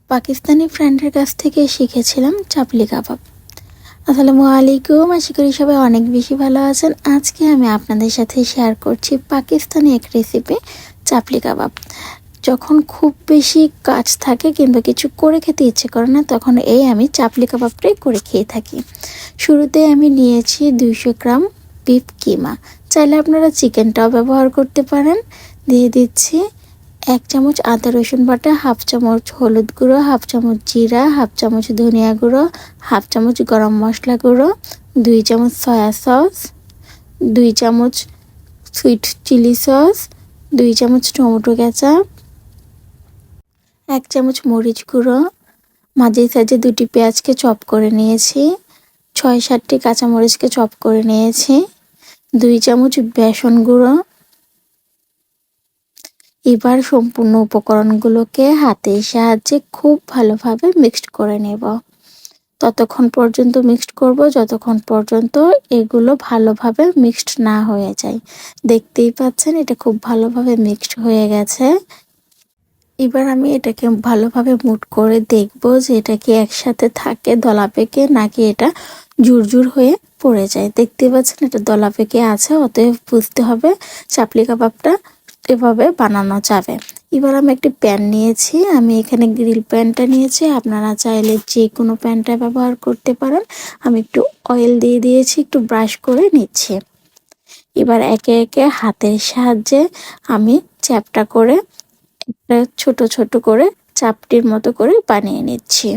পাকিস্তানি ফ্রেন্ডের কাছ থেকে শিখেছিলাম চাপলি কাবাব। আসসালামু আলাইকুম, আশা করি সবাই অনেক বেশি ভালো আছেন। আজকে আমি আপনাদের সাথে শেয়ার করছি পাকিস্তানি এক রেসিপি, চাপলি কাবাব। যখন খুব বেশি কাজ থাকে কিংবা কিছু করে খেতে ইচ্ছে করে না, তখন আমি চাপলি কাবাবটাই করে খেয়ে থাকি। শুরুতে আমি নিয়েছি 200 গ্রাম বিফ কিমা। চাইলে আপনারা চিকেনটাও ব্যবহার করতে পারেন। দিয়ে দিচ্ছি 1 চামচ আদা রসুন বাটা, হাফ চামচ হলুদ গুঁড়ো, হাফ চামচ জিরা, হাফ চামচ ধনিয়া গুঁড়ো, হাফ চামচ গরম মশলা গুঁড়ো, 2 চামচ সয়া সস, 2 চামচ সুইট চিলি সস, 2 চামচ টমেটো কেচাপ, 1 চামচ মরিচ গুঁড়ো, মাঝে সাইজে 2টি পেঁয়াজকে চপ করে নিয়েছি, 6-7টি কাঁচামরিচকে চপ করে নিয়েছি, 2 চামচ বেসন গুঁড়ো। এবার সম্পূর্ণ উপকরণগুলোকে হাতের সাহায্যে খুব ভালোভাবে মিক্সড করে নেব। ততক্ষণ পর্যন্ত মিক্সড করব যতক্ষণ পর্যন্ত এগুলো ভালোভাবে মিক্সড না হয়ে যায়। দেখতেই পাচ্ছেন এটা খুব ভালোভাবে মিক্সড হয়ে গেছে। এবার আমি এটাকে ভালোভাবে মুট করে দেখব যে এটা কি একসাথে থাকে দলা পেকে, নাকি এটা জুরজুর হয়ে পড়ে যায়। দেখতে পাচ্ছেন এটা দলা পেকে আছে, অতএব বুঝতে হবে চাপলি কাবাবটা এভাবে বানানো যাবে। এবার আমি একটি প্যান নিয়েছি, আমি এখানে গ্রিল প্যানটা নিয়েছি, আপনারা চাইলে যে কোনো প্যানটা ব্যবহার করতে পারেন। আমি একটু অয়েল দিয়ে দিয়েছি, একটু ব্রাশ করে নিচ্ছি। এবার একে একে হাতের সাহায্যে আমি চ্যাপটা করে একটা ছোট ছোট করে চাপটির মতো করে বানিয়ে নিচ্ছি।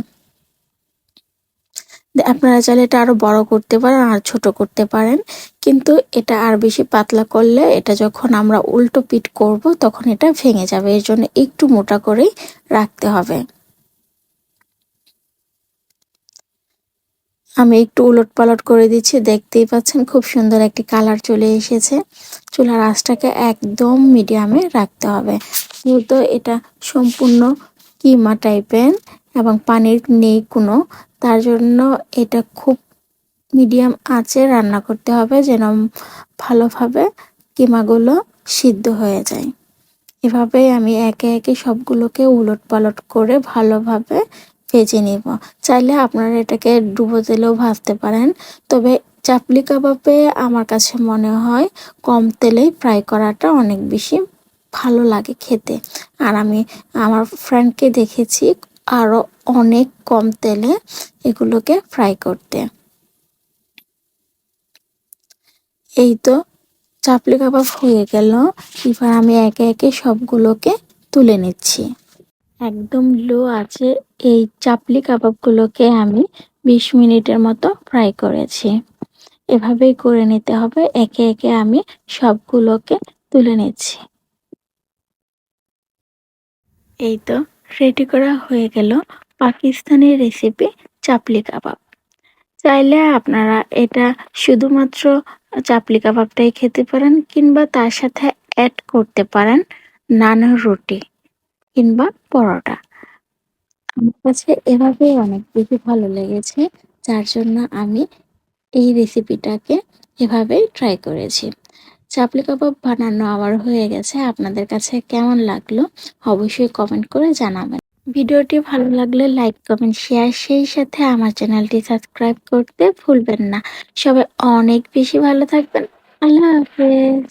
আপনারা চাইলে এটা আরো বড় করতে পারেন আর ছোট করতে পারেন, কিন্তু এটা আর বেশি পাতলা করলে এটা যখন আমরা উল্টো পিট করব তখন এটা ভেঙে যাবে। এর জন্য একটু মোটা করেই রাখতে হবে। আমি একটু উলট পালট করে দিচ্ছি, দেখতেই পাচ্ছেন খুব সুন্দর একটি কালার চলে এসেছে। চুলার আঁচটাকে একদম মিডিয়ামে রাখতে হবে। যেহেতু এটা সম্পূর্ণ কিমা টাইপের এবং পানির নেই কোনো, তার জন্য এটা খুব মিডিয়াম আঁচে রান্না করতে হবে যেন ভালোভাবে কিমাগুলো সিদ্ধ হয়ে যায়। এভাবেই আমি একে একে সবগুলোকে উলট পালট করে ভালোভাবে ভেজে নিব। চাইলে আপনারা এটাকে ডুবো তেলেও ভাজতে পারেন, তবে চাপলি কাবাবে আমার কাছে মনে হয় কম তেলেই ফ্রাই করাটা অনেক বেশি ভালো লাগে খেতে। আর আমি আমার ফ্রেন্ডকে দেখেছি আরো অনেক কম তেলে এগুলোকে ফ্রাই করতে। এই তো চাপলি কাবাব হয়ে গেল। এবার আমি একে একে সবগুলোকে তুলে নিচ্ছি। একদম লো আছে এই চাপলি কাবাবগুলোকে আমি 20 মিনিটের মতো ফ্রাই করেছি। এভাবেই করে নিতে হবে, একে একে আমি সবগুলোকে তুলে নিচ্ছি। এই তো রেডি করা হয়ে গেল পাকিস্তানি রেসিপি চাপলি কাবাব। চাইলে আপনারা এটা শুধুমাত্র চাপলি কাবাবটাই খেতে পারেন, কিংবা তার সাথে অ্যাড করতে পারেন নান, রুটি কিংবা পরোটা। আমার কাছে এভাবেই অনেক বেশি ভালো লেগেছে, যার জন্য আমি এই রেসিপিটাকে এভাবেই ট্রাই করেছি। চাপলি কাবাব বানানো আমার হয়ে গেছে। আপনাদের কাছে কেমন লাগলো অবশ্যই কমেন্ট করে জানাবেন। ভিডিওটি ভালো লাগলে লাইক, কমেন্ট, শেয়ার, সেই সাথে আমার চ্যানেলটি সাবস্ক্রাইব করতে ভুলবেন না। সবাই অনেক বেশি ভালো থাকবেন। আল্লাহ হাফেজ।